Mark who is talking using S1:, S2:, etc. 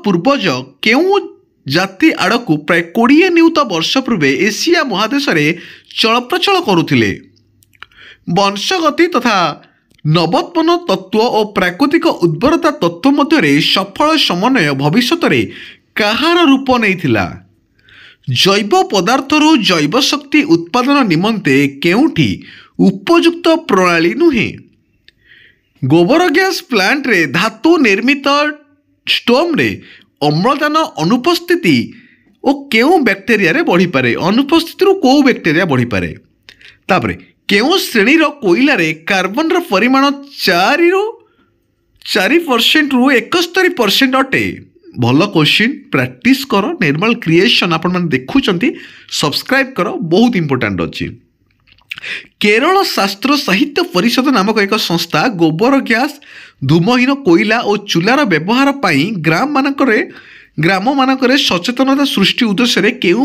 S1: ପୂର୍ବଜ କେଉଁ ଜାତି ଆଡ଼କୁ ପ୍ରାୟ 20 ନିୟୁତ ବର୍ଷ ପୂର୍ବେ ଏସିଆ ମହାଦେଶରେ ଚଳପ୍ରଚଳ କରୁଥିଲେ? ବଂଶଗତି ତଥା ନବୋତ୍ପନ୍ନ ତତ୍ତ୍ୱ ଓ ପ୍ରାକୃତିକ ଉର୍ବରତା ତତ୍ତ୍ୱ ମଧ୍ୟରେ ସଫଳ ସମନ୍ୱୟ ଭବିଷ୍ୟତରେ କାହାର ରୂପ ନେଇଥିଲା? ଜୈବ ପଦାର୍ଥରୁ ଜୈବ ଶକ୍ତି ଉତ୍ପାଦନ ନିମନ୍ତେ କେଉଁଠି ଉପଯୁକ୍ତ ପ୍ରଣାଳୀ ନୁହେଁ? ଗୋବର ଗ୍ୟାସ୍ ପ୍ଲାଣ୍ଟରେ ଧାତୁ ନିର୍ମିତ ଷ୍ଟୋଭରେ ଅମ୍ଳଜାନ ଅନୁପସ୍ଥିତି ଓ କେଉଁ ବ୍ୟାକ୍ଟେରିଆରେ ବଢ଼ିପାରେ? ଅନୁପସ୍ଥିତିରୁ କେଉଁ ବ୍ୟାକ୍ଟେରିଆ ବଢ଼ିପାରେ? ତାପରେ କେଉଁ ଶ୍ରେଣୀର କୋଇଲାରେ କାର୍ବନର ପରିମାଣ 4% ରୁ 71% ଅଟେ? ଭଲ କ୍ୱେଶ୍ଚିନ୍, ପ୍ରାକ୍ଟିସ୍ କର। ନିର୍ମଳ କ୍ରିଏସନ୍ ଆପଣମାନେ ଦେଖୁଛନ୍ତି, ସବସ୍କ୍ରାଇବ୍ କର, ବହୁତ ଇମ୍ପୋର୍ଟାଣ୍ଟ ଅଛି। କେରଳ ଶାସ୍ତ୍ର ସାହିତ୍ୟ ପରିଷଦ ନାମକ ଏକ ସଂସ୍ଥା ଗୋବର ଗ୍ୟାସ୍, ଧୂମହୀନ କୋଇଲା ଓ ଚୁଲାର ବ୍ୟବହାର ପାଇଁ ଗ୍ରାମମାନଙ୍କରେ ସଚେତନତା ସୃଷ୍ଟି ଉଦ୍ଦେଶ୍ୟରେ କେଉଁ